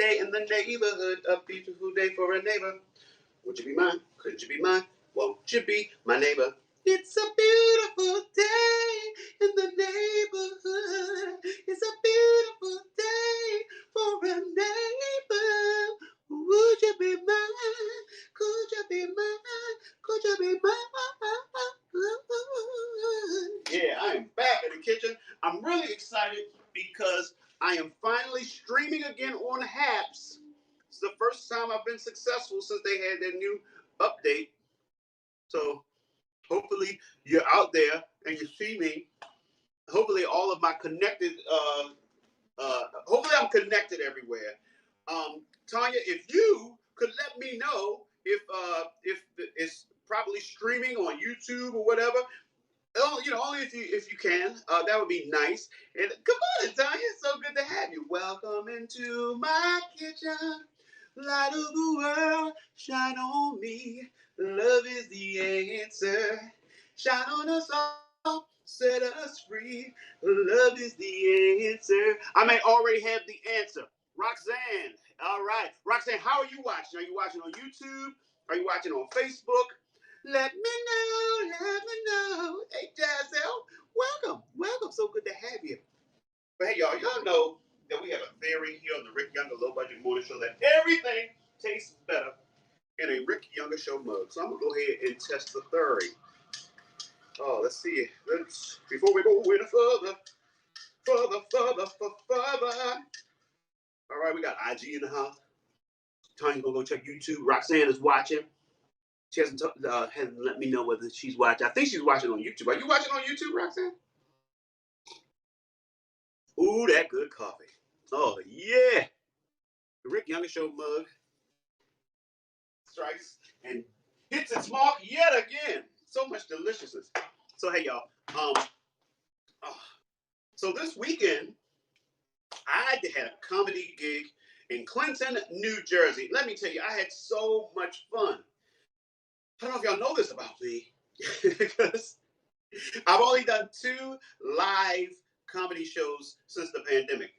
day in the neighborhood, a beautiful day for a neighbor. Would you be mine? Could you be mine? Won't you be my neighbor? It's a beautiful day in the neighborhood. It's a beautiful day for a neighbor. Would you be mine? Could you be mine? Could you be mine? Yeah, I am back in the kitchen. I'm really excited because I am finally streaming again on Haps. It's the first time I've been successful since they had their new update. So hopefully you're out there and you see me. Hopefully all of my connected, hopefully I'm connected everywhere. Tanya, if you could let me know if it's probably streaming on YouTube or whatever. Oh, only if you can. That would be nice. And come on, Tanya, it's so good to have you. Welcome into my kitchen. Light of the world, shine on me. Love is the answer. Shine on us all, set us free. Love is the answer. I may already have the answer. Roxanne. All right. Roxanne, how are you watching? Are you watching on YouTube? Are you watching on Facebook? Let me know. Let me know. Hey, Jazelle. Welcome. Welcome. So good to have you. But hey, y'all know that we have a theory here on the Rick Younger Low Budget Morning Show that everything tastes better in a Rick Younger Show mug. So I'm going to go ahead and test the theory. Oh, let's see. Before we go any further. All right, we got IG in the house. Tanya's going to go check YouTube. Roxanne is watching. She hasn't let me know whether she's watching. I think she's watching on YouTube. Are you watching on YouTube, Roxanne? Ooh, that good coffee. Oh, yeah. The Rick Younger Show mug strikes and hits its mark yet again. So much deliciousness. So, hey, y'all. So this weekend, I had a comedy gig in Clinton, New Jersey. Let me tell you, I had so much fun. I don't know if y'all know this about me, because I've only done 2 live comedy shows since the pandemic.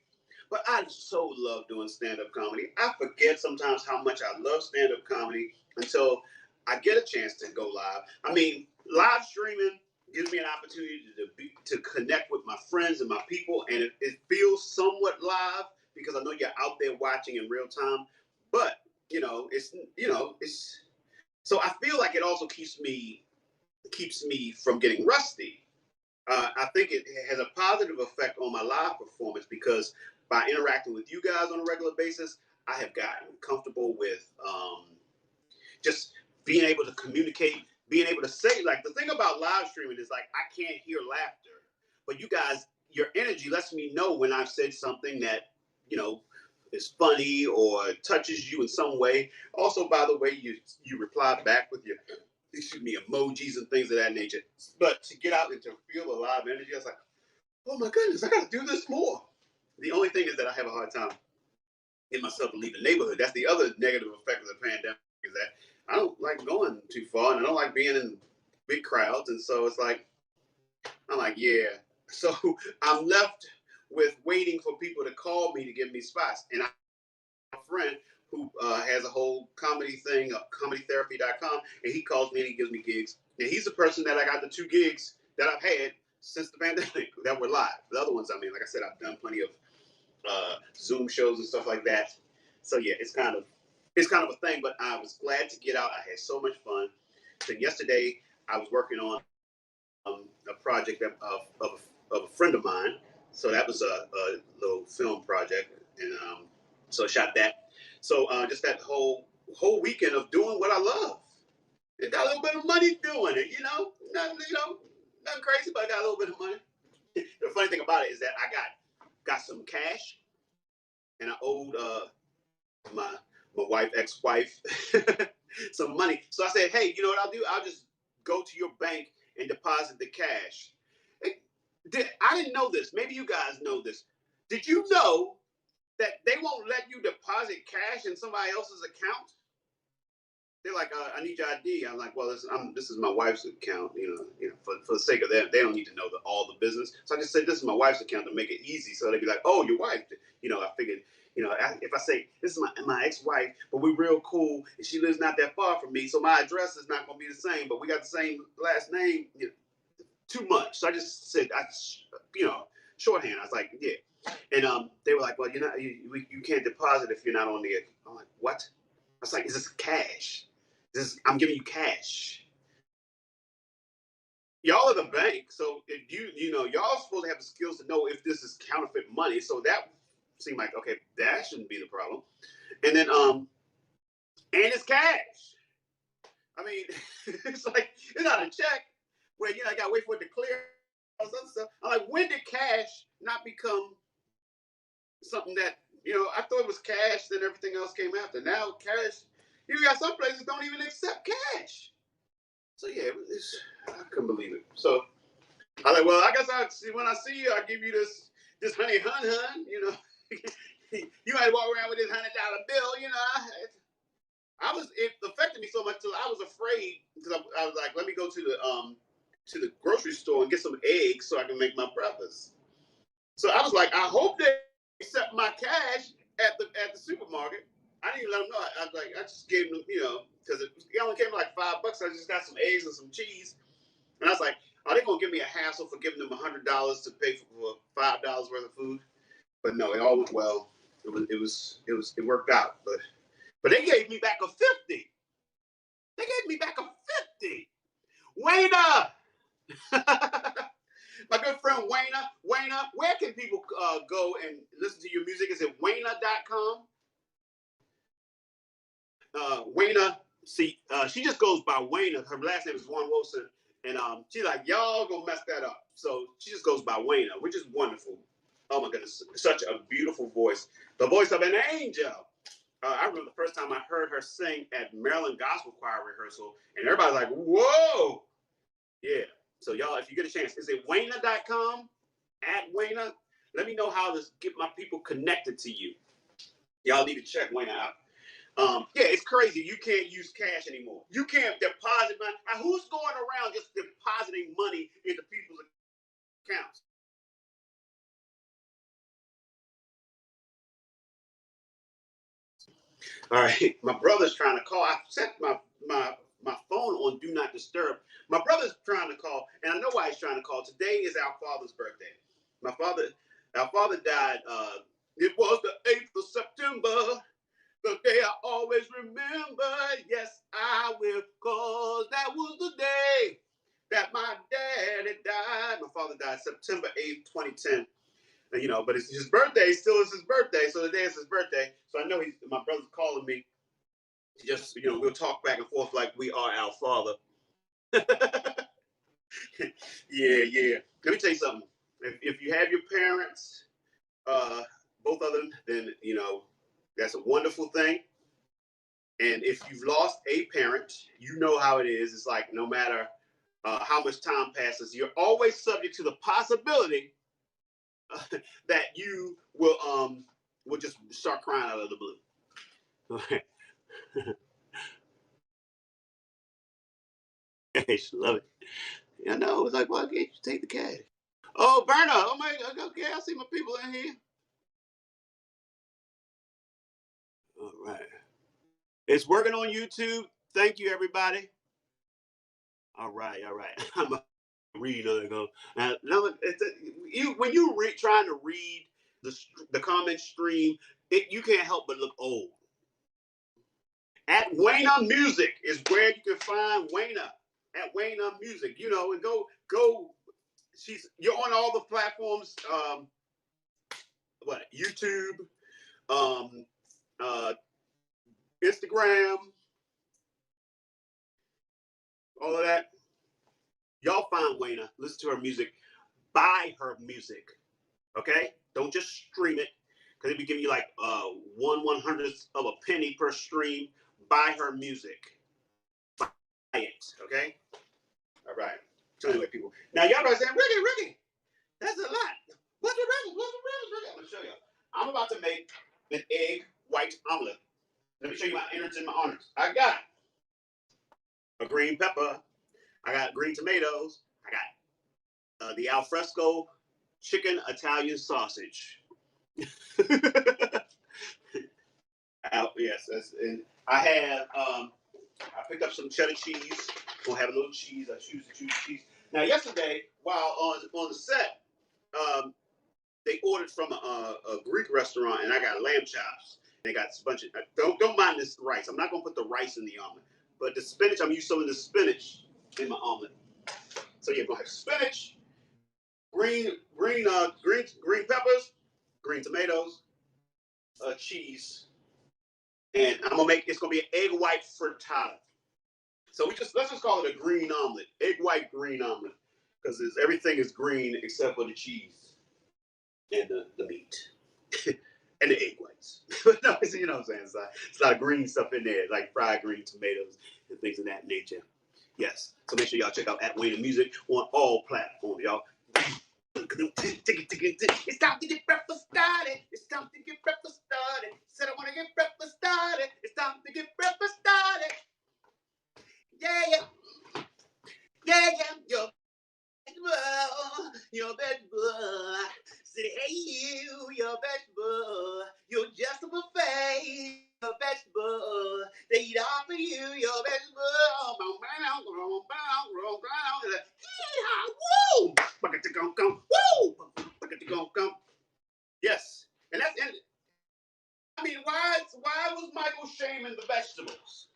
But I so love doing stand-up comedy. I forget sometimes how much I love stand-up comedy until I get a chance to go live. I mean, live streaming gives me an opportunity to connect with my friends and my people, and it feels somewhat live because I know you're out there watching in real time. But it's so I feel like it also keeps me from getting rusty. I think it has a positive effect on my live performance because by interacting with you guys on a regular basis, I have gotten comfortable with just being able to communicate, being able to say, like, the thing about live streaming is, like, I can't hear laughter, but you guys, your energy lets me know when I've said something that, is funny or touches you in some way. Also, by the way, you reply back with your emojis and things of that nature. But to get out and to feel the live energy, I was like, oh my goodness, I got to do this more. The only thing is that I have a hard time getting myself to leave the neighborhood. That's the other negative effect of the pandemic, is that I don't like going too far and I don't like being in big crowds. And so it's like, I'm like, yeah. So I'm left with waiting for people to call me to give me spots. And I have a friend who has a whole comedy thing, comedytherapy.com, and he calls me and he gives me gigs. And he's the person that I got the 2 gigs that I've had since the pandemic that were live. The other ones, I mean, like I said, I've done plenty of Zoom shows and stuff like that. So yeah, it's kind of a thing. But I was glad to get out. I had so much fun. So yesterday I was working on a project of a friend of mine. So that was a little film project, and so I shot that. So just that whole weekend of doing what I love. I got a little bit of money doing it, nothing crazy, but I got a little bit of money. The funny thing about it is that I got some cash, and I owed my ex-wife some money. So I said, hey, you know what I'll do? I'll just go to your bank and deposit the cash. I didn't know this. Maybe you guys know this. Did you know that they won't let you deposit cash in somebody else's account? they're like, I need your ID. I'm like, well, this is my wife's account. For the sake of them, they don't need to know all the business. So I just said, this is my wife's account to make it easy. So they'd be like, oh, your wife. I figured, if I say this is my ex-wife, but we're real cool, and she lives not that far from me, so my address is not going to be the same, but we got the same last name. Too much. So I just said, shorthand. I was like, yeah. And they were like, well, you can't deposit if you're not on the. I'm like, what? I was like, is this cash? I'm giving you cash. Y'all are the bank, so if y'all supposed to have the skills to know if this is counterfeit money. So that seemed like, okay, that shouldn't be the problem. And then and it's cash. I mean, it's like it's not a check where I gotta wait for it to clear. All this other stuff. I'm like, when did cash not become something that I thought it was cash, then everything else came after. Now cash, you got some places don't even accept cash. So yeah, I couldn't believe it. So I was like, well, I guess when I see you, I'll give you this honey hun. You might walk around with this $100 bill. It affected me so much till I was afraid because I was like, let me go to the grocery store and get some eggs so I can make my breakfast. So I was like, I hope they accept my cash at the supermarket. I didn't even let them know. I was like, I just gave them, because it only came like $5. I just got some eggs and some cheese, and I was like, are they gonna give me a hassle for giving them $100 to pay for $5 worth of food? But no, it all went well. It worked out. But they gave me back a 50. They gave me back a 50. Wayna. My good friend Wayna, where can people go and listen to your music? Is it Wayna.com? Wayna, she just goes by Wayna. Her last name is Juan Wilson. And she's like, y'all gonna mess that up. So she just goes by Wayna, which is wonderful. Oh my goodness, such a beautiful voice. The voice of an angel. I remember the first time I heard her sing at Maryland Gospel Choir rehearsal, and everybody's like, whoa. Yeah. So y'all, if you get a chance, is it Wayna.com? At Wayna? Let me know how to get my people connected to you. Y'all need to check Wayna out. Yeah, it's crazy. You can't use cash anymore. You can't deposit money. Who's going around just depositing money into people's accounts? All right, my brother's trying to call. I set my phone on Do Not Disturb. My brother's trying to call, and I know why he's trying to call. Today is our father's birthday. Our father died. It was the 8th of September, the day I always remember. Yes, I will, cause that was the day that my daddy died. My father died September 8th, 2010. But it's his birthday, still is his birthday. So today is his birthday. So I know my brother's calling me. Just, we'll talk back and forth like we are our father. Yeah. Let me tell you something. If you have your parents, both of them, then, that's a wonderful thing. And if you've lost a parent, you know how it is. It's like no matter how much time passes, you're always subject to the possibility that you will just start crying out of the blue. Okay. She love it. I know. It's like, why can't you take the cash? Oh, Berna. Oh my God. Okay, I see my people in here. All right. It's working on YouTube. Thank you, everybody. All right. I'm a read on it. Go. When you trying to read the comment stream, you can't help but look old. At Wayna Music is where you can find Wayna. At Wayna Music, and go. You're on all the platforms. YouTube, um, uh, Instagram, all of that. Y'all find Wayna. Listen to her music. Buy her music. Okay? Don't just stream it, because it be giving you like 1/100th of a penny per stream. Buy her music. Buy it. Okay? All right. So anyway, people. Now y'all are saying, Ricky, that's a lot. What's the rest? I'm gonna show you. I'm about to make an egg white omelet. Let me show you my innards and my honors. I got a green pepper. I got green tomatoes. I got the alfresco chicken Italian sausage. Yes, and I have I picked up some cheddar cheese. Gonna have a little cheese. I choose to choose cheese. Now, yesterday, while on the set, they ordered from a Greek restaurant, and I got lamb chops. They got a bunch of don't mind this rice. I'm not gonna put the rice in the omelet, but the spinach. I'm using some of the spinach in my omelet. So you're gonna have spinach, green peppers, green tomatoes, cheese, and I'm gonna make it's gonna be an egg white frittata. So let's just call it a green omelet, egg white green omelet, because everything is green except for the cheese and the meat and the egg whites. But no, you know what I'm saying? It's a lot of green stuff in there, like fried green tomatoes and things of that nature. Yes. So make sure y'all check out @Wayne Music on all platforms, y'all. It's time to get breakfast started. It's time to get breakfast started. Said I want to get breakfast started. It's time to get breakfast started. Yeah, yeah, yeah, yeah. Your vegetable. Say, hey, your vegetable. You're just a buffet. Your vegetable. They eat all for you, your vegetable. Woo! Yes. And that's and I mean, why was Michael shaming the vegetables?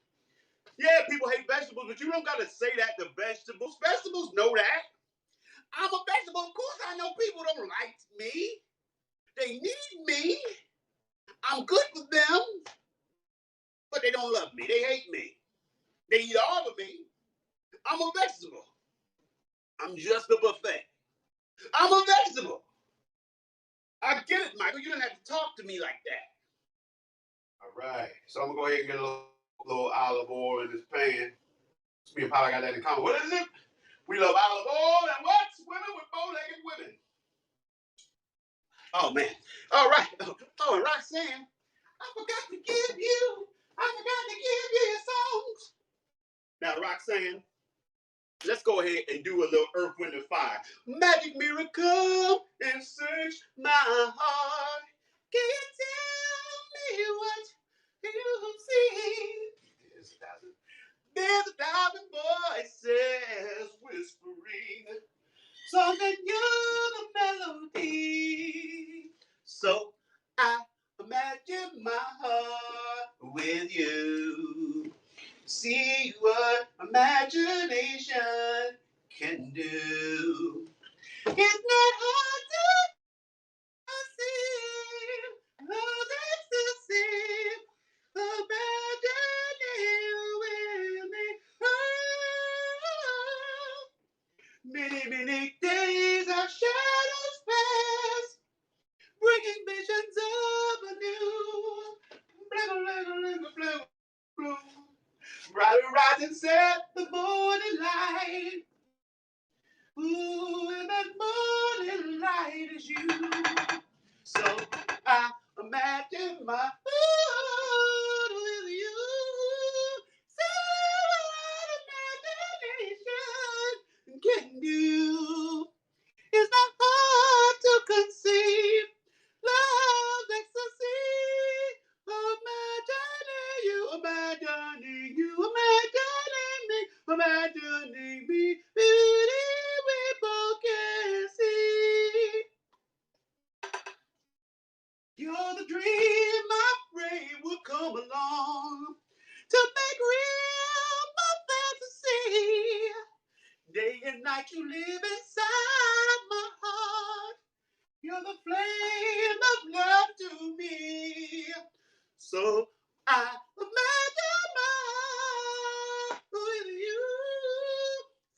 Yeah, people hate vegetables, but you don't gotta say that to vegetables. Vegetables know that. I'm a vegetable. Of course, I know people don't like me. They need me. I'm good for them, but they don't love me. They hate me. They eat all of me. I'm a vegetable. I'm just a buffet. I'm a vegetable. I get it, Michael. You don't have to talk to me like that. All right. So I'm gonna go ahead and get a little olive oil in this pan. Me and Paula got that in common. What is it? We love olive oil and what? Women with bow-legged women. Oh man. All right. Oh, and Roxanne, I forgot to give you your songs. Now, Roxanne, let's go ahead and do a little Earth, Wind, and Fire. Magic mirror, come and search my heart. Can you tell me what you see? There's a thousand voices whispering. So that you're the melody. So I imagine my heart with you. See what imagination can do. It's not hard to see. Love ecstasy. Imagine with me. Oh. Many, many days our shadows pass, bringing visions of a new. Brighter rise and set the morning light. Ooh, and that morning light is you. So I imagine my heart with you. See what imagination can do. It's not hard to conceive. Love ecstasy. Imagining you, imagining me. Beauty we both can see. You're the dream my brain will come along to make real my fantasy. Day and night you live inside my heart. You're the flame of love to me. So I imagine my heart with you.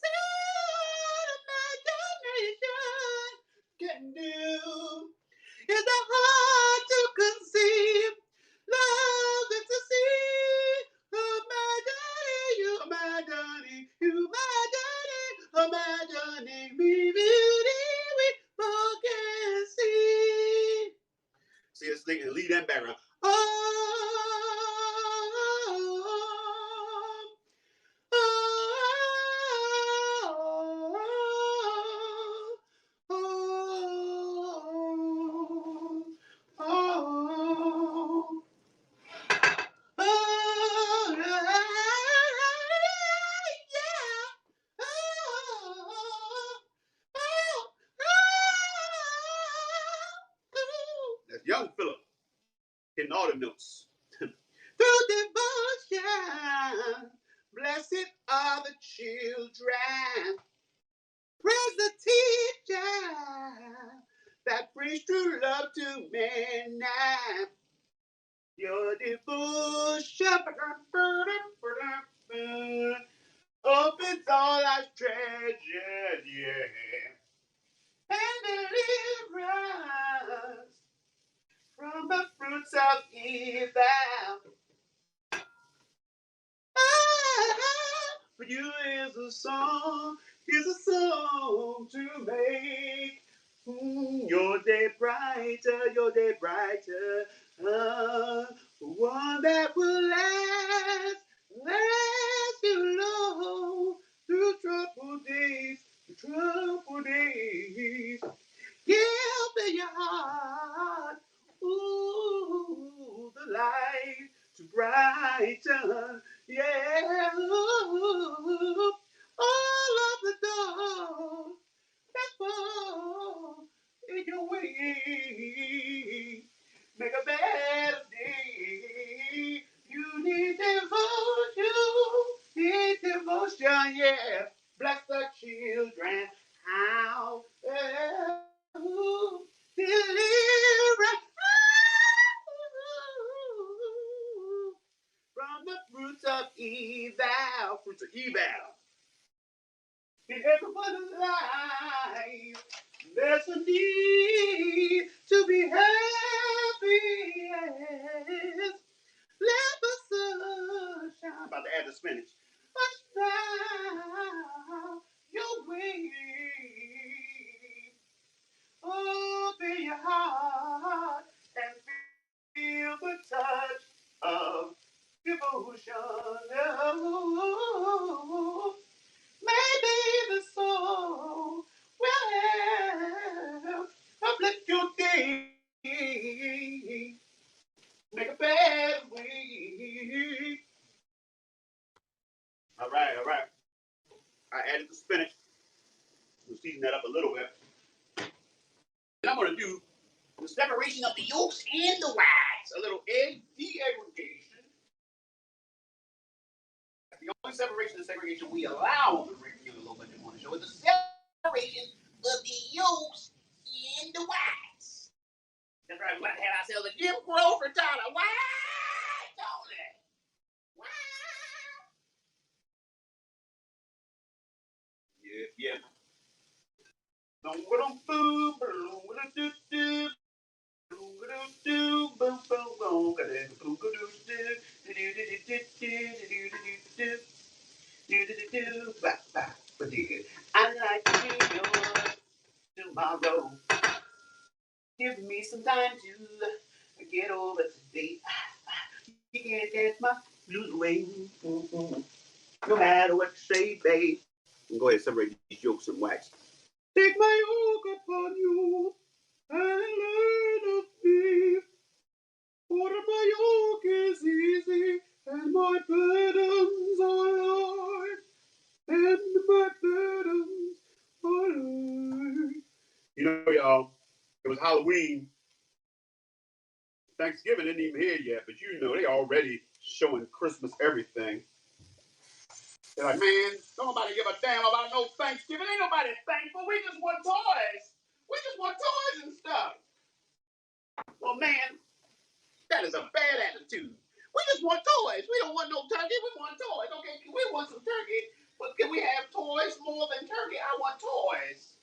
See what imagination can do. It's not hard to conceive. Love is to see. Imagining me, beauty we both can see. See, let's think and lead that background. Oh, oh, young Philip hitting all the notes. Through devotion, blessed are the children. Praise the teacher that brings true love to men. Your devotion opens all life's treasures, yeah, and deliverance from the fruits of evil. For you is a song to make your day brighter, one that will last you long through troubled days. Give in your heart, ooh, the light to brighten, yeah. Ooh, all of the dawn that fall in your way. Make a better day. You need devotion, yeah. Bless the children. How deliver from the fruits of evil. Fruits of evil. In everyone's life, there's a need to be happy. Yes. Let the sun shine. I'm about to add the spinach. Shine your way. Open your heart and feel the touch of devotion. Oh, maybe the soul will help uplift your day. Make a better way. All right, all right. I added the spinach. We'll season that up a little bit. And I'm going to do the separation of the yolks and the whites. A little egg deaggregation. The only separation and segregation we allow on the regular Low Budget Morning Show is the separation of the yolks and the whites. That's right, we're about to have ourselves a Jim Crow frittata. White Omelette. Yeah, yeah. I'd like to be yours tomorrow. Give me some time to get over today. You can't dance my blues away. No matter what you say, babe. Go ahead and separate these yolks and wax. Take my yoke upon you and learn of me. For my yoke is easy and my burdens are light. And my burdens are light. You know, y'all, it was Halloween. Thanksgiving isn't even here yet, but you know, they already showing Christmas everything. They're like, man, don't nobody give a damn about no Thanksgiving. Ain't nobody thankful. We just want toys. We just want toys and stuff. Well, man, that is a bad attitude. We just want toys. We don't want no turkey. We want toys. Okay, we want some turkey, but can we have toys more than turkey? I want toys.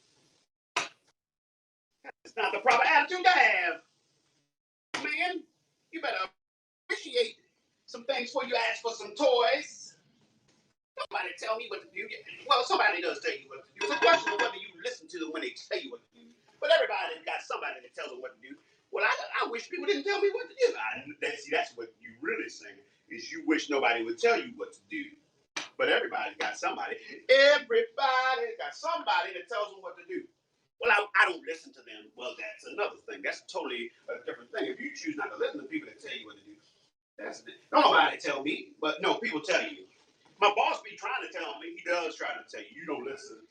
It's not the proper attitude to have. Man, you better appreciate some things before you ask for some toys. Nobody tell me what to do. Well, somebody does tell you what to do. It's a question of whether you listen to them when they tell you what to do. But everybody's got somebody that tells them what to do. Well, I wish people didn't tell me what to do. That's what you really saying, is you wish nobody would tell you what to do. But everybody's got somebody. Everybody got somebody that tells them what to do. Well, I don't listen to them. Well, that's another thing. That's totally a different thing. If you choose not to listen to people that tell you what to do, that's it. Don't nobody tell me, but no, people tell you. My boss be trying to tell me. He does try to tell you. You don't listen.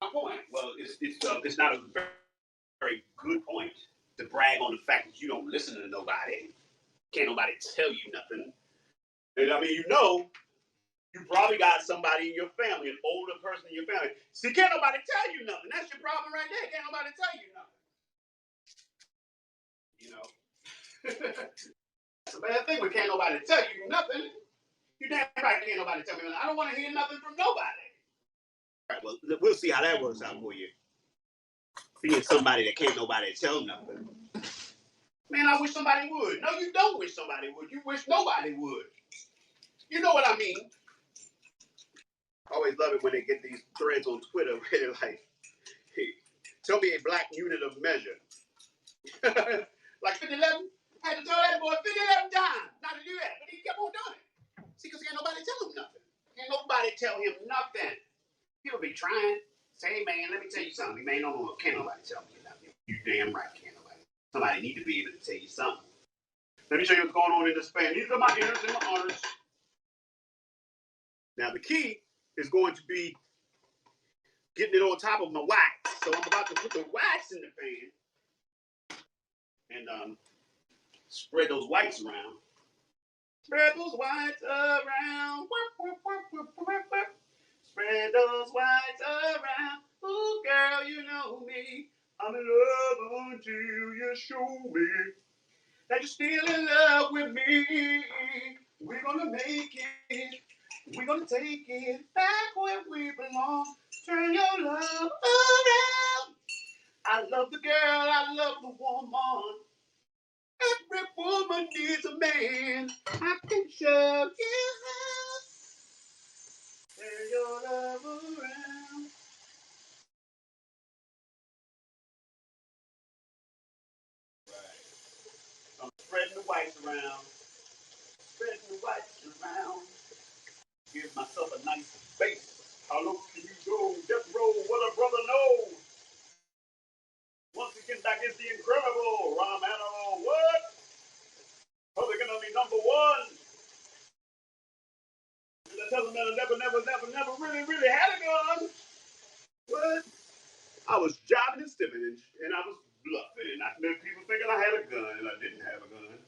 My point. Well, it's not a very good point to brag. brag on the fact that you don't listen to nobody. Can't nobody tell you nothing. And I mean, you probably got somebody in your family, an older person in your family. See, can't nobody tell you nothing. That's your problem right there. Can't nobody tell you nothing. You know, that's a bad thing when can't nobody tell you nothing. You damn right can't nobody tell me nothing. I don't want to hear nothing from nobody. All right, well, we'll see how that works out for you. Being somebody that can't nobody tell nothing. Man, I wish somebody would. No, you don't wish somebody would. You wish nobody would. You know what I mean? I always love it when they get these threads on Twitter where they're like, hey, tell me a black unit of measure. Like 5011, I had to tell that boy 5011 times not to do that, but he kept on doing it. See, because can't nobody tell him nothing. Can't nobody tell him nothing. People be trying. Say, hey, man, let me tell you something. Man, no, can't nobody tell me nothing. You damn right can't nobody. Somebody need to be able to tell you something. Let me show you what's going on in this pan. These are my innards and my honors. Now, the key is going to be getting it on top of my wax. So I'm about to put the wax in the pan and spread those whites around. Spread those whites around. Spread those whites around. Ooh, girl, you know me. I'm in love until you show me that you're still in love with me. We're gonna make it. We're gonna take it back where we belong. Turn your love around. I love the girl. I love the woman. Every woman needs a man. I can show you how. Turn your love around. Right. So I'm spreading the whites around. Spreading the whites around. Give myself a nice base. How low can you go? Death row, what a brother knows. Once again, back is the incredible Romano. What? Public enemy number one. That doesn't matter. Never really had a gun. What? I was jobbing and stiffing and I was bluffing. I made people thinking I had a gun and I didn't have a gun.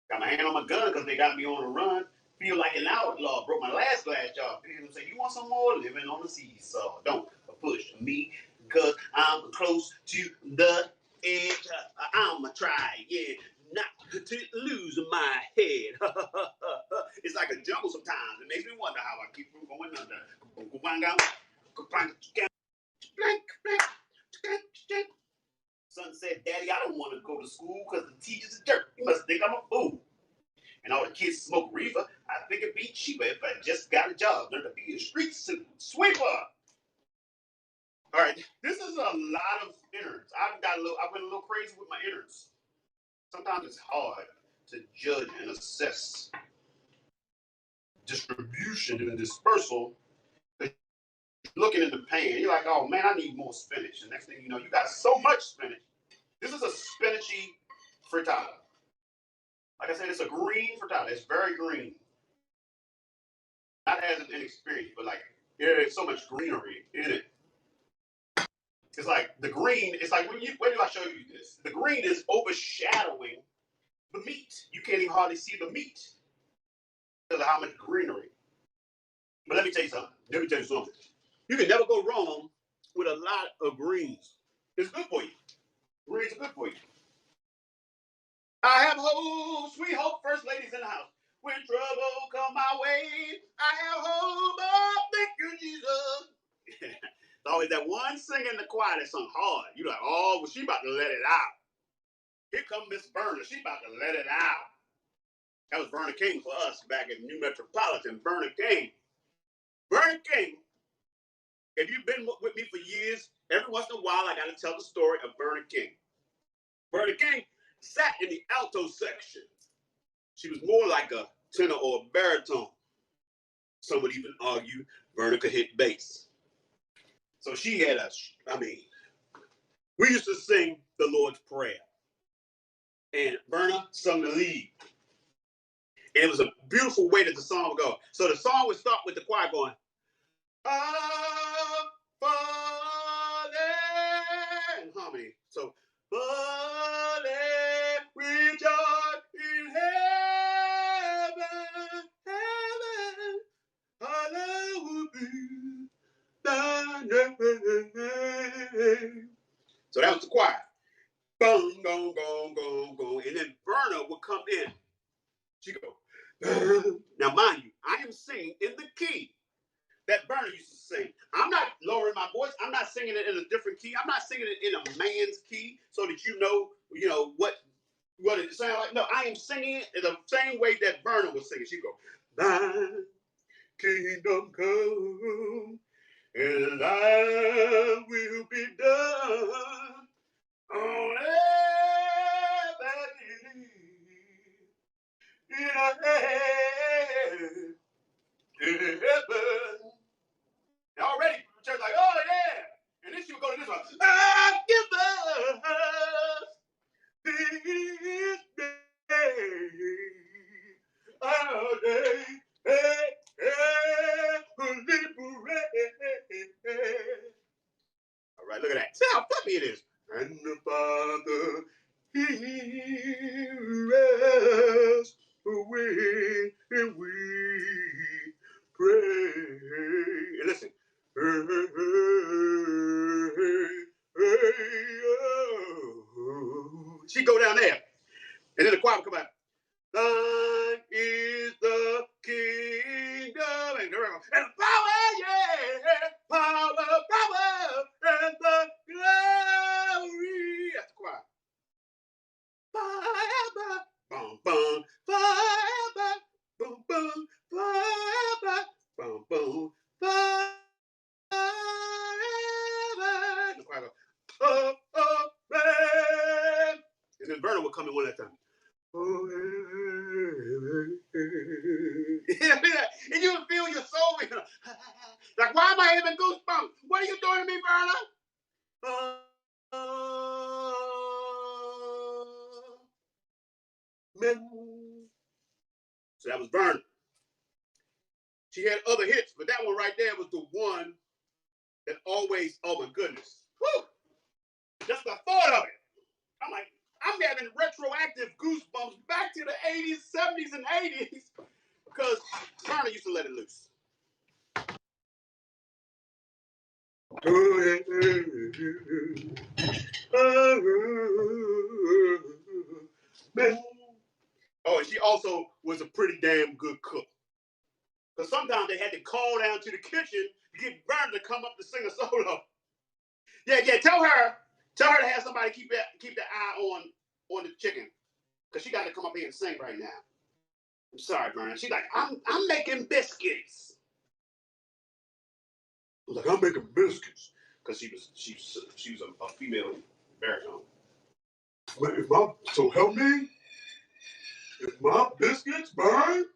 Got my hand on my gun because they got me on the run. Feel like an outlaw. Broke my last glass jaw. People say, you want some more? Living on the seesaw. Don't push me because I'm close to the edge. I'ma try, yeah, not to lose my head. It's like a jungle sometimes. It makes me wonder how I keep from going under. Son said, Daddy, I don't want to go to school because the teachers are dirt. You must think I'm a fool. And all the kids smoke reefer. I think it'd be cheaper if I just got a job. Learn to be a street sweeper. All right, this is a lot of innards. I went a little crazy with my innards. Sometimes it's hard to judge and assess distribution and dispersal. Looking in the pan, you're like, oh man, I need more spinach. And next thing you know, you got so much spinach. This is a spinachy frittata. Like I said, it's a green frittata. It's very green. Not as an inexperienced, but like there's so much greenery in it. It's like the green. It's like when do I show you this? The green is overshadowing the meat. You can't even hardly see the meat because of how much greenery. But let me tell you something. You can never go wrong with a lot of greens. It's good for you. Greens are good for you. I have hope, sweet hope, first ladies in the house. When trouble come my way, I have hope. Oh, thank you, Jesus. It's always that one singer in the choir that sung hard. You're like, oh, well, she about to let it out. Here comes Miss Berner. She about to let it out. That was Vernon King for us back in New Metropolitan. Vernon King. Vernon King. If you've been with me for years, every once in a while I got to tell the story of Vernon King. Vernon King sat in the alto section. She was more like a tenor or a baritone. Some would even argue Vernon could hit bass. So she had we used to sing the Lord's Prayer. And Vernon sung the lead. And it was a beautiful way that the song would go. So the song would start with the choir going, Father, in harmony. So, Father, gone, gone, gone, gone. And then Verna would come in. She go, now mind you, I am singing in the key that Verna used to sing. I'm not lowering my voice. I'm not singing it in a different key. I'm not singing it in a man's key so that you know what it sounds like. No, I am singing it in the same way that Verna was singing. She go, thy kingdom come and thy will be done on earth as it is in heaven. Y'all ready? Church like, oh yeah. And then she would go to this one. I give us this day our day. Hey, hey, all right, look at that. See how fluffy it is. And the Father hears when we pray. And listen. She go down there. And then the choir will come out. Thine is the kingdom and the power, yeah, power, and the glory. That's the choir. Forever, bum, bum, forever, bum, bum, forever, bum, bum, forever. And the choir goes, oh, man. And then Verna will come in one at a time. Oh, and you would feel your soul. Like, why am I having goosebumps? What are you doing to me, Verna? So that was Verna. She had other hits, but that one right there was the one that always, oh my goodness. Whew. Just the thought of it. I'm like, I'm having retroactive goosebumps back to the 80s, 70s, and 80s because Verna used to let it loose. Oh, and she also was a pretty damn good cook. Because sometimes they had to call down to the kitchen to get Verna to come up to sing a solo. Yeah, tell her to have somebody keep the eye on the chicken. Because she got to come up here and sing right now. I'm sorry, Verna. She's like, I'm making biscuits. I was like, I'm making biscuits. Because she was a female baritone. So help me. If my biscuits burn,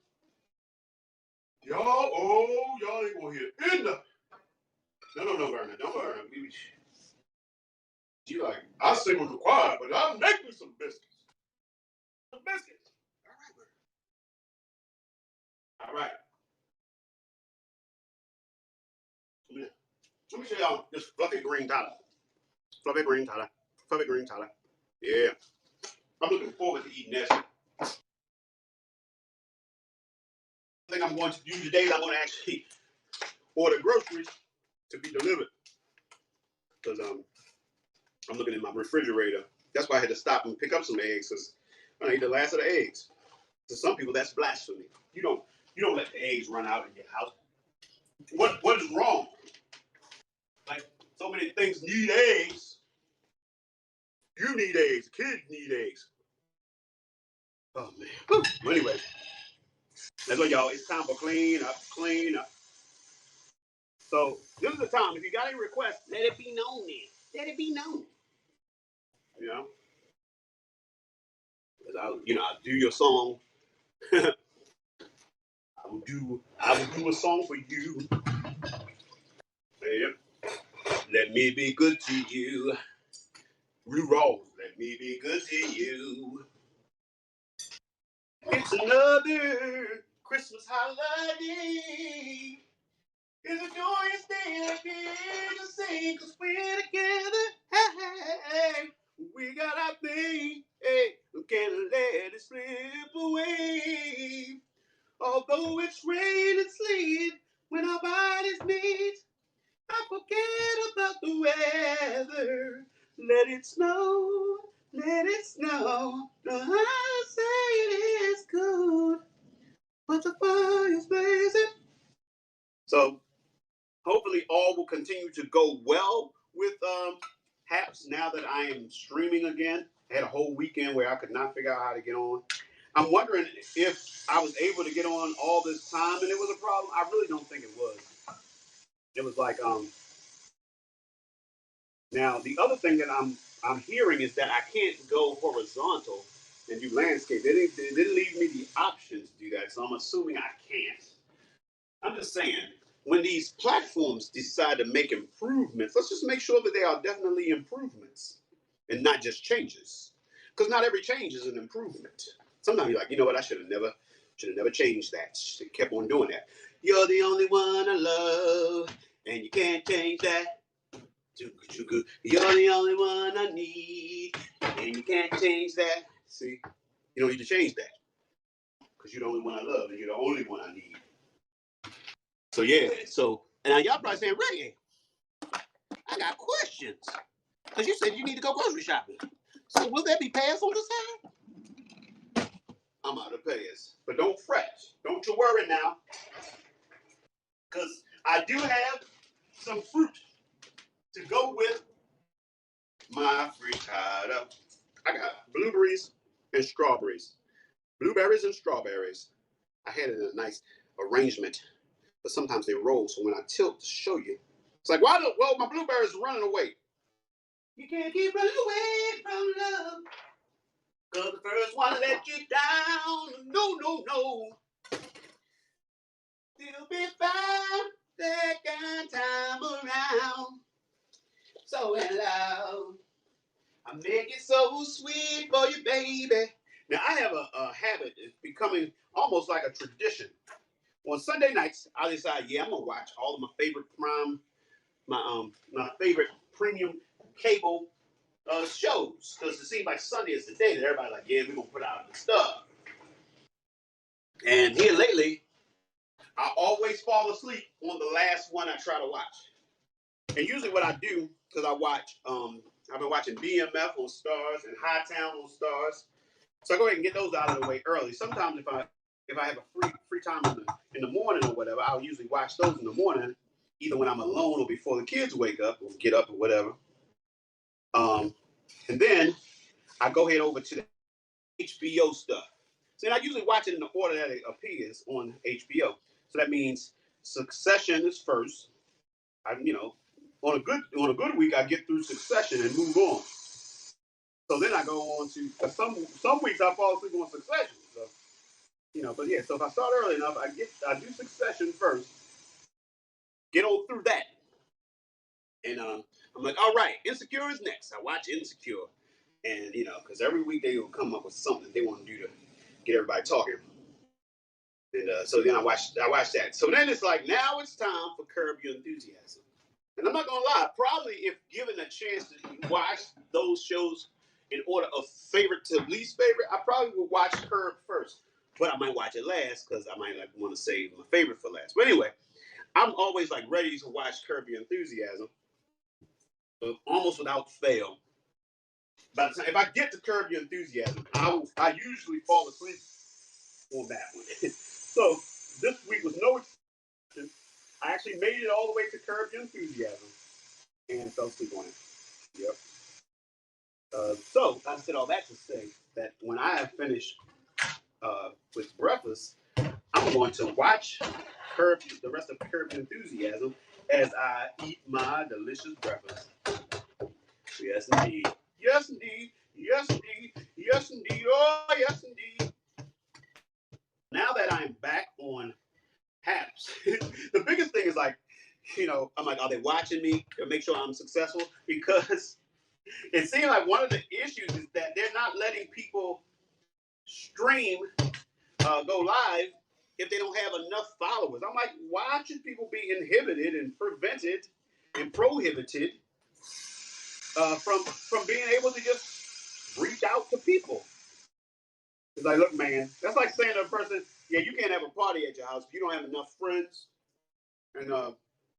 y'all ain't gonna hear it. No, Verna. Don't worry. She like, I sing on the choir, but I'm making some biscuits. Some biscuits. All right. Let me show y'all this fluffy green Tyler. Fluffy green Tyler. Fluffy green Tyler. Yeah. I'm looking forward to eating this. I think I'm going to do today is I'm going to actually order groceries to be delivered. Because I'm looking in my refrigerator. That's why I had to stop and pick up some eggs because I ate the last of the eggs. To some people, that's blasphemy. You don't let the eggs run out in your house. What is wrong? Like so many things need eggs. You need eggs. Kids need eggs. Oh man. Whew. Well, anyway, that's what y'all. It's time for clean up. So this is the time. If you got any requests, let it be known. Let it be known. You know, I'll do your song. I will do a song for you. Yep. Let me be good to you. Blue Rose, let me be good to you. It's another Christmas holiday. It's a joyous day again to sing, 'cause we're together. Hey, we got our thing. Hey, we can't let it slip away. Although it's rain and sleet, when our bodies meet, I forget about the weather. Let it snow, let it snow. No, no, I say it is good, but the fire's blazing. So hopefully all will continue to go well with Haps now that I am streaming again. I had a whole weekend where I could not figure out how to get on. I'm wondering if I was able to get on all this time and it was a problem. I really don't think it was. It was like now the other thing that I'm hearing is that I can't go horizontal and do landscape. They didn't leave me the option to do that, so I'm assuming I can't. I'm just saying, when these platforms decide to make improvements, let's just make sure that they are definitely improvements and not just changes. Because not every change is an improvement. Sometimes you're like, you know what, I should have never changed that. Should have kept on doing that. You're the only one I love, and you can't change that. You're the only one I need, and you can't change that. See, you don't need to change that. Because you're the only one I love, and you're the only one I need. So yeah, so and now y'all probably saying, Reggie, I got questions. Because you said you need to go grocery shopping. So will there be pass on the side? I'm out of pass. But don't fret. Don't you worry now. Because I do have some fruit to go with my frittata. I got blueberries and strawberries. Blueberries and strawberries. I had it in a nice arrangement. But sometimes they roll, so when I tilt to show you, it's like, well, my blueberries are running away. You can't keep running away from love. Cause the first one let you down. No, no, no. Still be fine second time around. So in love. I make it so sweet for you, baby. Now I have a habit. It's becoming almost like a tradition. On Sunday nights, I decide, yeah, I'm gonna watch all of my favorite my favorite premium cable shows, because it seems like Sunday is the day that everybody's like, yeah, we're gonna put out the stuff. And here lately, I always fall asleep on the last one I try to watch. And usually what I do, because I've been watching BMF on Stars and Hightown on Stars. So I go ahead and get those out of the way early. Sometimes if I have a free time in the morning or whatever, I'll usually watch those in the morning, either when I'm alone or before the kids wake up or get up or whatever. And then I go head over to the HBO stuff. So I usually watch it in the order that it appears on HBO. So that means Succession is first. On a good week, I get through Succession and move on. So then I go on to some weeks I fall asleep on Succession. So but yeah. So if I start early enough, I do Succession first, get on through that, and I'm like, all right, Insecure is next. I watch Insecure, and because every week they will come up with something they want to do to get everybody talking. And so then I watch that. So then it's like, now it's time for Curb Your Enthusiasm. And I'm not gonna lie, probably if given a chance to watch those shows in order of favorite to least favorite, I probably would watch Curb first. But I might watch it last because I might want to save my favorite for last. But anyway, I'm always like ready to watch Curb Your Enthusiasm, almost without fail. By the time if I get to Curb Your Enthusiasm, I usually fall asleep on that one. So this week was no exception. I actually made it all the way to Curb Your Enthusiasm and fell asleep on it. Yep. So I said all that to say that when I have finished with breakfast, I'm going to watch the rest of Curb Your Enthusiasm as I eat my delicious breakfast. Yes, indeed. Yes, indeed. Yes, indeed. Yes, indeed. Oh, yes, indeed. Now that I'm back on Haps, the biggest thing is like, I'm like, are they watching me to make sure I'm successful? Because it seems like one of the issues is that they're not letting people stream, go live if they don't have enough followers. I'm like, why should people be inhibited and prevented and prohibited from being able to just reach out to people? It's like, look, man, that's like saying to a person, yeah, you can't have a party at your house if you don't have enough friends. And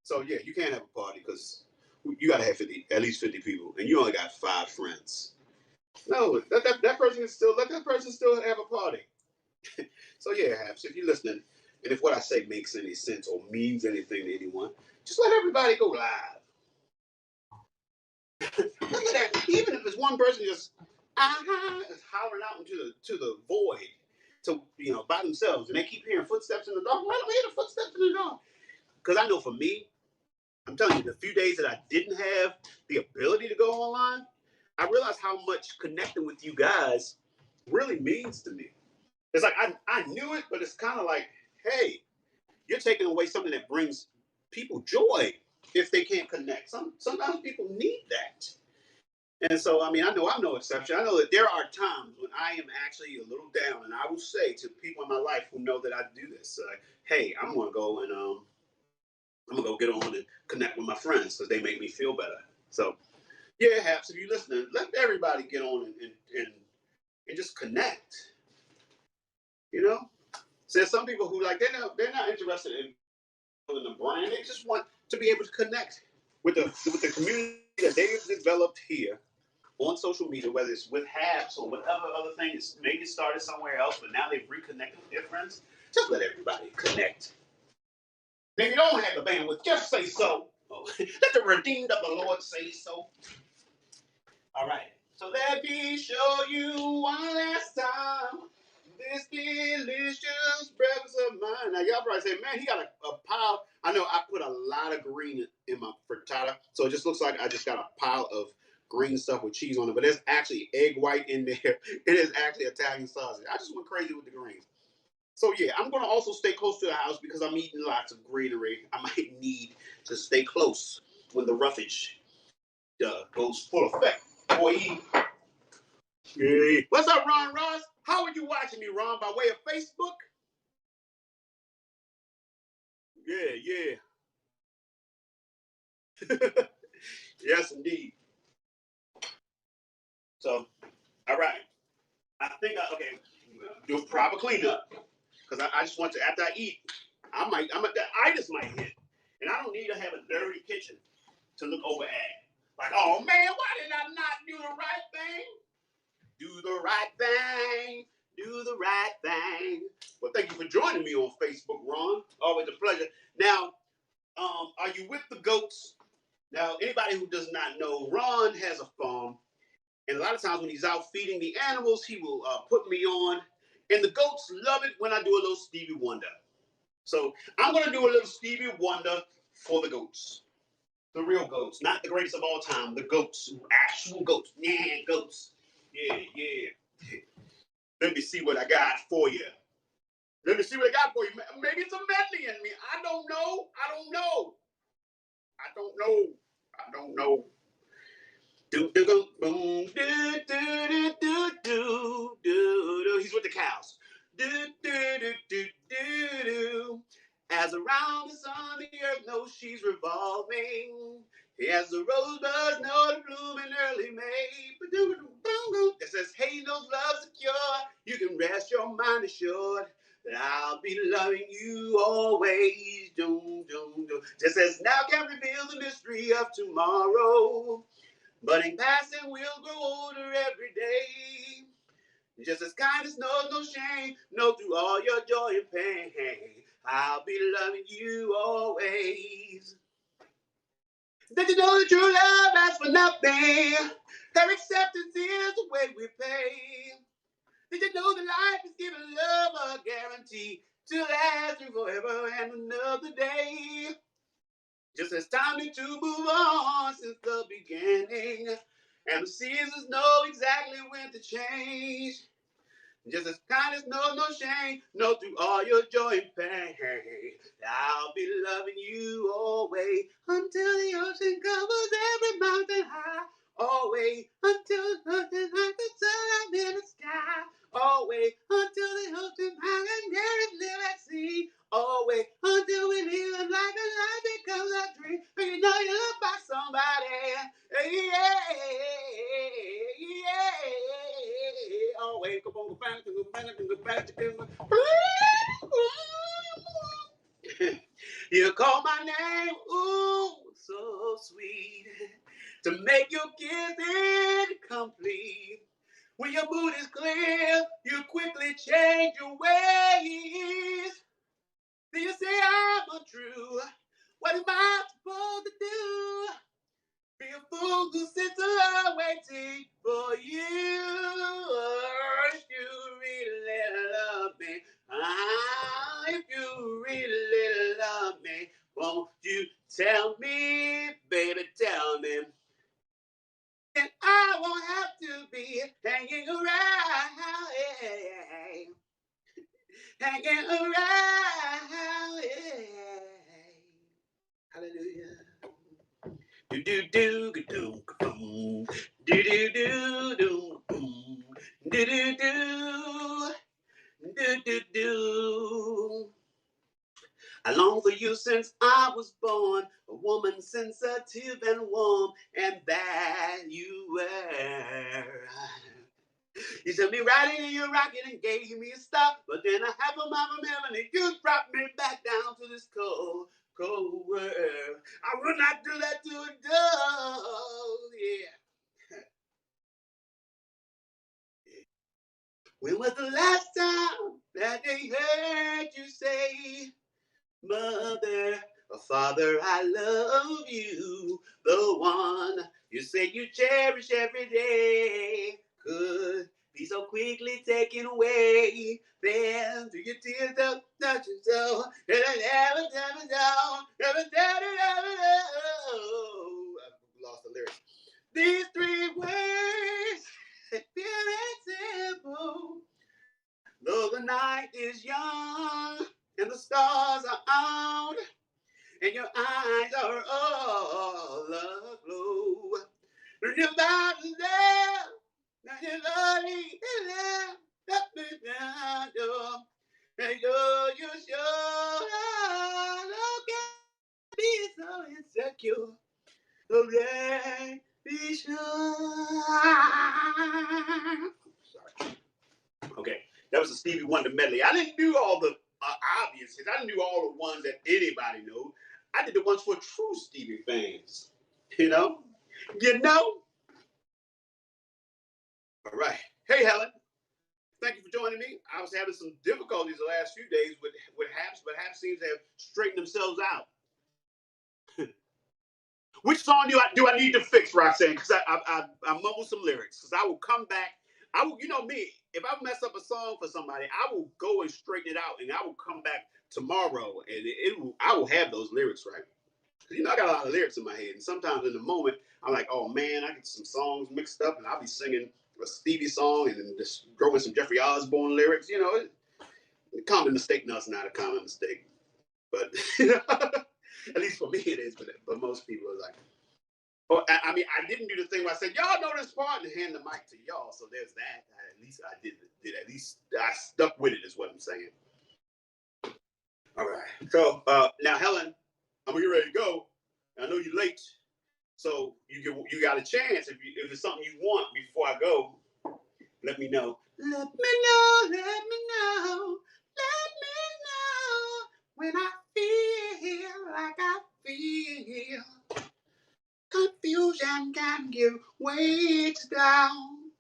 so, yeah, you can't have a party because you got to have at least 50 people, and you only got 5 friends. No, that person can still let that person still have a party. So yeah, Haps, if you're listening, and if what I say makes any sense or means anything to anyone, just let everybody go live. Look at that. Even if it's one person just is hollering out into the void, to by themselves, and they keep hearing footsteps in the dark. Let them hear the footsteps in the dark. Because I know for me, I'm telling you, the few days that I didn't have the ability to go online, I realized how much connecting with you guys really means to me. It's like I knew it, but it's kind of like, hey, you're taking away something that brings people joy if they can't connect. Sometimes people need that. And so, I mean, I know I'm no exception. I know that there are times when I am actually a little down, and I will say to people in my life who know that I do this, hey, I'm going to go and I'm going to go get on and connect with my friends because they make me feel better. So, yeah, Haps, if you're listening, let everybody get on and just connect. You know, so there's some people who like they're not interested in building a brand. They just want to be able to connect with the community that they've developed here on social media, whether it's with Habs or whatever other thing is maybe started somewhere else, but now they've reconnected with their friends. Just let everybody connect. If you don't have the bandwidth, just say so. Oh, let the redeemed of the Lord say so. All right. So let me show you one last time this delicious breakfast of mine. Now y'all probably say, man, he got a pile. I know I put a lot of green in my frittata, so it just looks like I just got a pile of green stuff with cheese on it. But there's actually egg white in there. It is actually Italian sausage. I just went crazy with the greens. So yeah, I'm gonna also stay close to the house because I'm eating lots of greenery. I might need to stay close when the roughage goes full effect. Boy, hey. What's up, Ron Ross? How are you watching me, Ron? By way of Facebook? Yeah, yeah. Yes, indeed. So, all right. Okay, do a proper cleanup. Because I just want to, after I eat, the itis might hit. And I don't need to have a dirty kitchen to look over at. Like, oh man, why did I not do the right thing? Do the right thing. Do the right thing. Well, thank you for joining me on Facebook, Ron. Always a pleasure. Now, are you with the goats? Now, anybody who does not know, Ron has a farm, and a lot of times when he's out feeding the animals, he will put me on, and the goats love it when I do a little Stevie Wonder. So I'm going to do a little Stevie Wonder for the goats, the real goats, not the greatest of all time, the goats, actual goats, yeah, goats, yeah, yeah. Let me see what I got for you. Let me see what I got for you. Maybe it's a medley in me. I don't know. I don't know. I don't know. I don't know. Do do do boom do do do do do do. He's with the cows. Do do do do do do. As around the sun the earth knows she's revolving. As the rosebuds know to bloom in early May. It says, hey, those love's secure. You can rest your mind assured that I'll be loving you always. Doom, doom, doom. Just as now can reveal the mystery of tomorrow. But in passing, we'll grow older every day. Just as kindness knows no shame, know through all your joy and pain, I'll be loving you always. Did you know that true love asks for nothing? Her acceptance is the way we pay. Did you know that life is giving love a guarantee to last through forever and another day? Just as time to move on since the beginning, and the seasons know exactly when to change. Just as kindness knows no shame, know through all your joy and pain, I'll be loving you always until the ocean covers every mountain high. Always until nothing like the sun up in the sky. Always until the ocean high and there is live at sea. Always until we live like a life becomes a dream. But you know you're loved by somebody. Yeah, yeah. Always go back to go back to go back to go back. You call my name, ooh, so sweet, to make your kiss incomplete. When your mood is clear, you quickly change your ways. Then you say I'm untrue. What am I supposed to do? Be a fool who sits alone waiting for you. If you really love me, if you really love me, won't you tell me, baby, tell me. And I won't have to be hanging around, hanging around. Hallelujah. Do do do do do do do do do do do do do do. I long for you since I was born, a woman sensitive and warm, and that you were. You sent me right in your rocket and gave me a stop, but then I have a mama memory. You brought me back down to this cold, cold world. I would not do that to a dog. Yeah. When was the last time that they heard you say, Mother or Father, I love you, the one you say you cherish every day, could be so quickly taken away. Then through your tears up, touch your soul, and I never, never down, never down, never down. I lost the lyrics. These three words, feel simple. Though the night is young and the stars are out, and your eyes are all aglow. Your body's there, and your body is there. Let me down, and you're sure. Look at me so insecure. Okay, be sure. Sorry. Okay, that was a Stevie Wonder medley. I didn't do all the obvious hits. I didn't do all the ones that anybody knows. I did the ones for true Stevie fans. You know? You know? All right. Hey, Helen. Thank you for joining me. I was having some difficulties the last few days with Haps, but Haps seems to have straightened themselves out. Which song do I need to fix, Roxanne? Because I mumbled some lyrics. Because I will come back. I will, you know me. If I mess up a song for somebody, I will go and straighten it out, and I will come back tomorrow, and I will have those lyrics right. You know, I got a lot of lyrics in my head, and sometimes in the moment, I'm like, oh man, I get some songs mixed up, and I'll be singing a Stevie song and then just throw in some Jeffrey Osborne lyrics. You know, a common mistake. No, it's not a common mistake, but you know, at least for me it is. But most people are like, oh, I mean, I didn't do the thing where I said, y'all know this part and hand the mic to y'all. So there's that. At least I did. At least I stuck with it, is what I'm saying. All right. So now, Helen, I'm gonna get ready to go. I know you're late, so you got a chance. If it's something you want before I go, let me know. Let me know. Let me know. Let me know when I feel like I feel. Confusion can give way to down.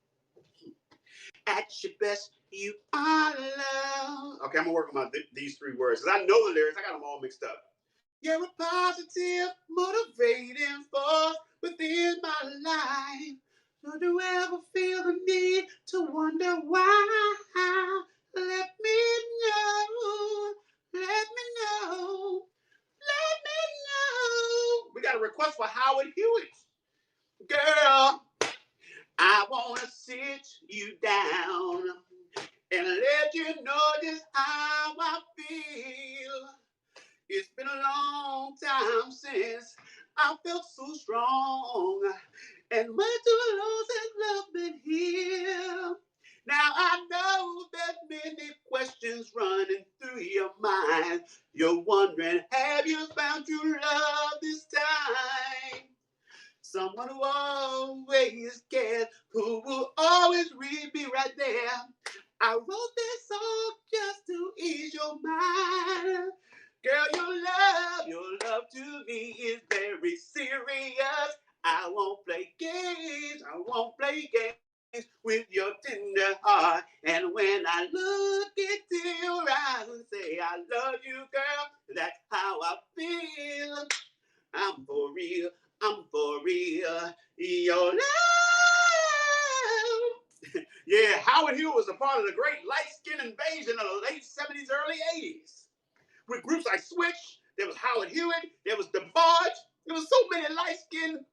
At your best, you are love. Okay, I'm gonna work on these three words because I know the lyrics. I got them all mixed up. You're a positive, motivating force within my life. Don't you ever feel the need to wonder why? Let me know. Let me know. Let me know. We got a request for Howard Hewitt. Girl, I want to sit you down and let you know just how I feel. It's been a long time since I felt so strong, and much too long since love been here. Now I know there's many questions running through your mind. You're wondering, have you found true love this time? Someone who always cares, who will always be right there. I wrote this song just to ease your mind. Girl, your love to me is very serious. I won't play games, I won't play games. with your tender heart. And when I look into your eyes and say, I love you, girl, that's how I feel. I'm for real. I'm for real. Your love. Yeah, Howard Hughes was a part of the great light skin invasion of the late 70s, early 80s. With groups like Switch, there was Howard Hewitt, there was DeBarge. There was so many light skinned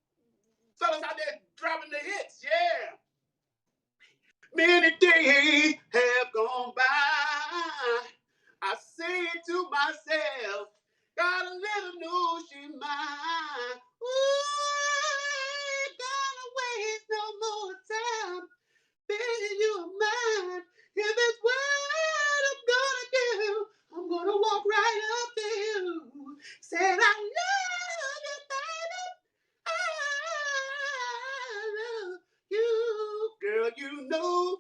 fellas out there dropping the hits. Yeah. Many days have gone by. I say to myself, got a little new she mine. Ooh, gotta waste no more time. Baby, you are mine. If it's what I'm gonna do, I'm gonna walk right up to you. Said I love you, baby. I love you. Girl, you know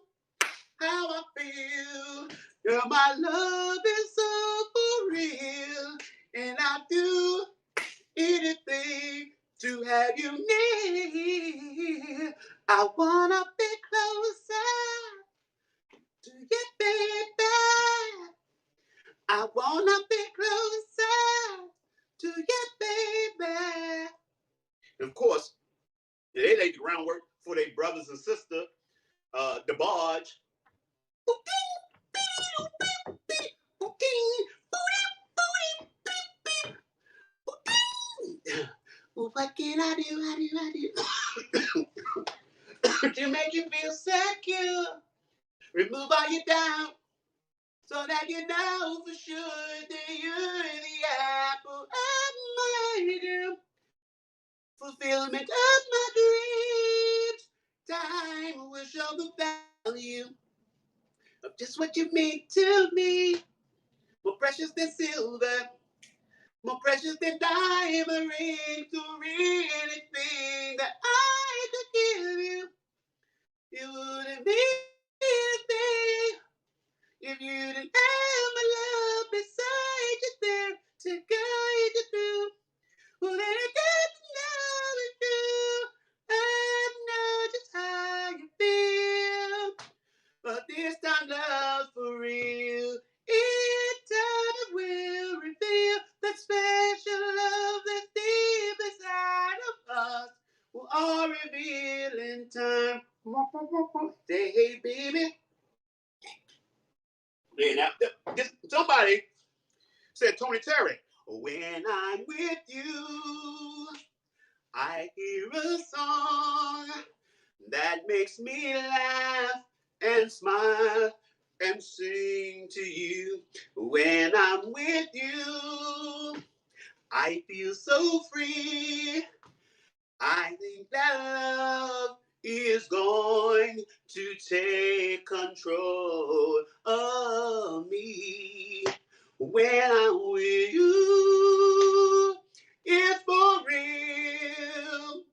how I feel. Girl, my love is so for real. And I do anything to have you near. I wanna be closer to you, baby. I wanna be closer to you, baby. And of course, they laid the groundwork for their brothers and sisters, DeBarge. What can I do? To make you feel secure? Remove all your doubt so that you know for sure that you're the apple of my eye. Fulfillment of my dreams. Time will show the value of just what you mean to me. More precious than silver, more precious than diamond rings. To anything that I could give you, it wouldn't be a thing if you didn't have my love beside you there to guide you through. Well, then I got to know it too. I know just how you feel. But this time, love's for real. In time, it will reveal that special love that's deep inside of us. Will all reveal in time. Say, hey, baby. Yeah, now, somebody said, Tony Terry, when I'm with you, I hear a song that makes me laugh and smile and sing to you. When I'm with you, I feel so free. I think that love is going to take control of me. When I'm with you, it's for real.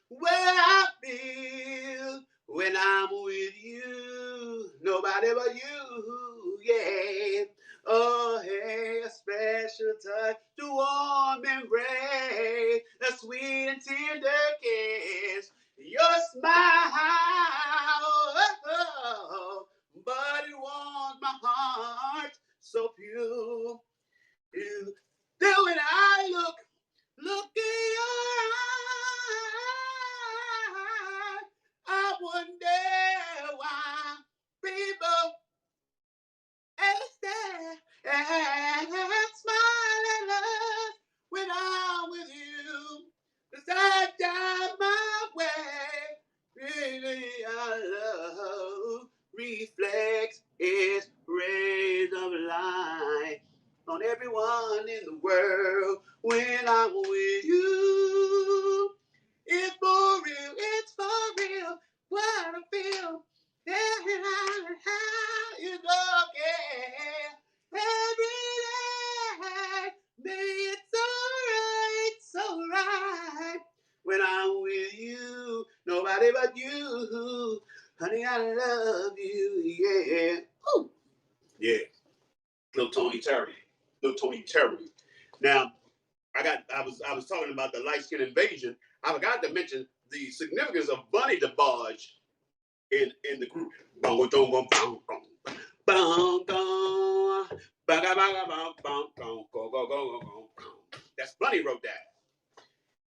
Where I feel when I'm with you, nobody but you, yeah. Oh, hey, a special touch, the warm embrace, the sweet and tender kiss, your smile, oh, but it warms my heart so pure. You do when I look in your eyes. I wonder why people stare and smile at us when I'm with you. 'Cause I got my way. Really, our love reflects its rays of light on everyone in the world when I'm with you. It's for real, it's for real. What I feel, and how you look, yeah. Every day, baby, it's alright. When I'm with you, nobody but you. Honey, I love you, yeah. Ooh. Yeah, little Tony Terry. Little Tony Terry. Now, I was talking about the light skin invasion. I forgot to mention the significance of Bunny DeBarge. in the group. Bongo dongo bongo bongo baga baga bongo bongo go go go go go. That's Bunny wrote that.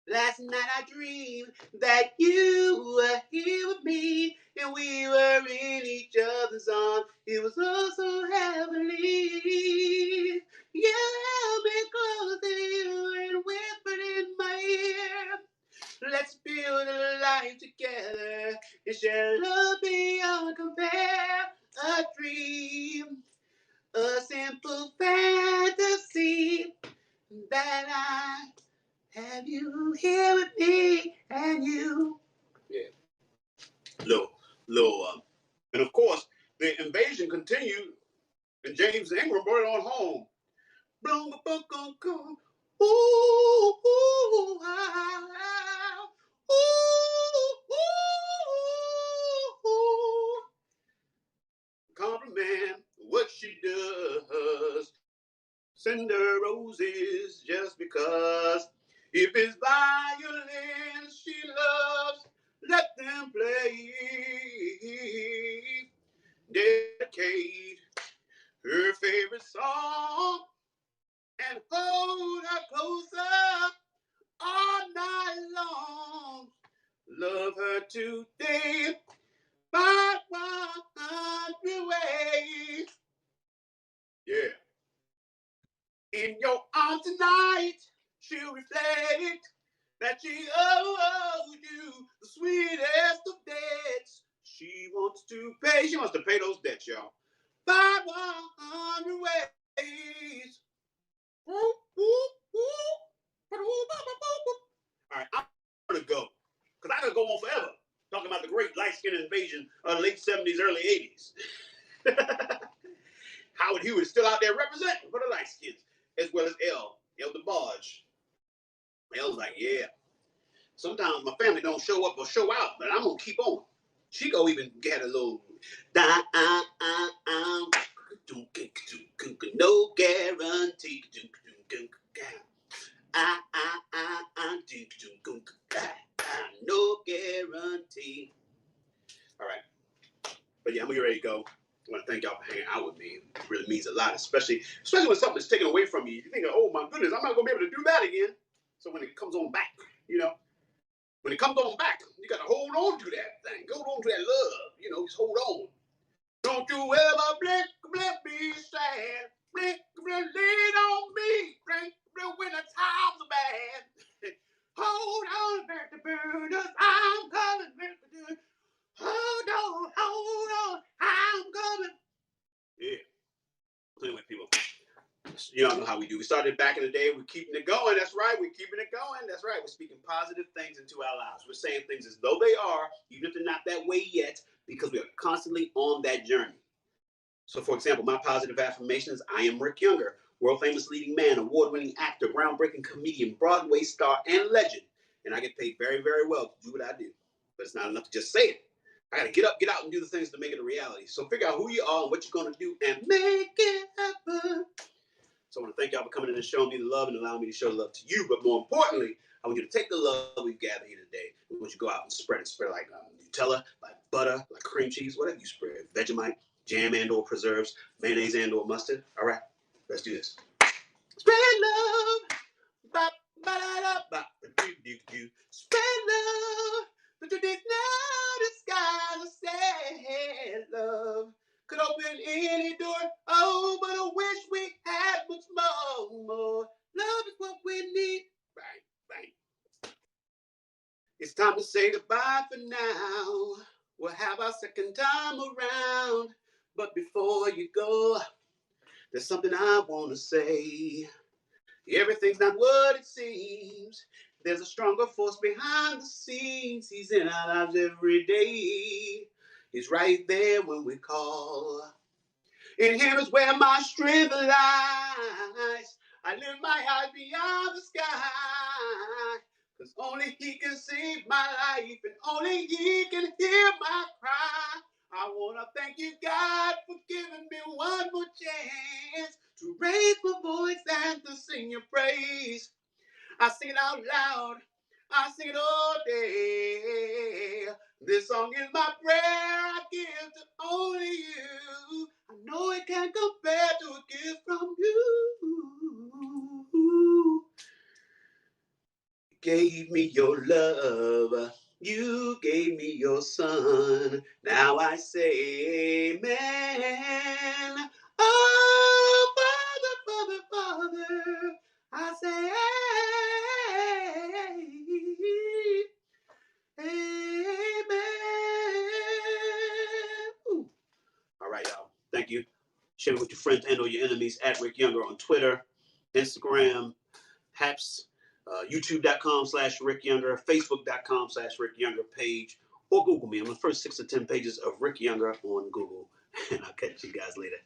Last night I dreamed that you were here with me and we were in each other's arms. It was all so heavenly. You held me close to you and whispered in my ear. Let's build a life together and share love beyond compare. A dream, a simple fantasy that I have you here with me and you. Yeah. Little, and of course, the invasion continued, and James Ingram brought it on home. Boom, boom, boom, boom. Ooh, ooh, ah, ah. Ooh, ooh, ooh. Compliment what she does. Send her roses just because. If it's violins she loves, let them play. Dedicate her favorite song and hold her closer all night long. Love her today by 100 ways. Yeah. In your arms tonight, she'll reflect that she owes you the sweetest of debts. She wants to pay those debts, y'all. By 100 ways. All right, I'm gonna go. Because I could go on forever talking about the great light-skin invasion of the late 70s, early 80s. Howard Hewitt is still out there representing for the light skins, as well as El DeBarge. El's like, yeah. Sometimes my family don't show up or show out, but I'm gonna keep on. Chico even get a little no guarantee. No guarantee. All right. But yeah, I'm gonna get ready to go. I want to thank y'all for hanging out with me. It really means a lot, especially when something's taken away from you. You think, oh my goodness, I'm not gonna be able to do that again. So when it comes on back, when it comes on back, you gotta hold on to that thing. Hold on to that love. Just hold on. Don't you ever blink, be sad. Blink, lean on me. Blink, when the times are bad. Hold on, back to burners. I'm coming back to do. Hold on, I'm coming. Yeah. So anyway, people, you all know how we do. We started back in the day. We're keeping it going. That's right. We're keeping it going. That's right. We're speaking positive things into our lives. We're saying things as though they are, even if they're not that way yet, because we are constantly on that journey. So, for example, my positive affirmation is I am Rick Younger, world famous leading man, award-winning actor, groundbreaking comedian, Broadway star, and legend. And I get paid very, very well to do what I do. But it's not enough to just say it. I gotta get out and do the things to make it a reality. So figure out who you are and what you're gonna do and make it happen. So I want to thank y'all for coming in and showing me the love and allowing me to show love to you. But more importantly, I want you to take the love we've gathered here today. I want you to go out and spread it. Spread like Nutella, like butter, like cream cheese, whatever you spread. Vegemite, jam and or preserves, mayonnaise and or mustard. All right, let's do this. Spread love. Ba, ba, da, da, ba, do, do, do. Spread love. But you did not disguise or say love could open any door. Oh, but I wish we had much more. Love is what we need. Right. It's time to say goodbye for now. We'll have our second time around. But before you go, there's something I want to say. Everything's not what it seems. There's a stronger force behind the scenes. He's in our lives every day. He's right there when we call. In him is where my strength lies. I lift my eyes beyond the sky. Cause only he can save my life and only he can hear my cry. I want to thank you, God, for giving me one more chance to raise my voice and to sing your praise. I sing it out loud. I sing it all day. This song is my prayer I give to only you. I know it can't compare to a gift from you. Gave me your love. You gave me your son. Now I say amen. Oh, Father, Father, Father. I say amen. Ooh. All right, y'all. Thank you. Share it with your friends and or your enemies at Rick Younger on Twitter, Instagram, Haps, YouTube.com/Rick Younger, Facebook.com/Rick Younger page, or Google me. I'm the first 6 or 10 pages of Rick Younger on Google. And I'll catch you guys later.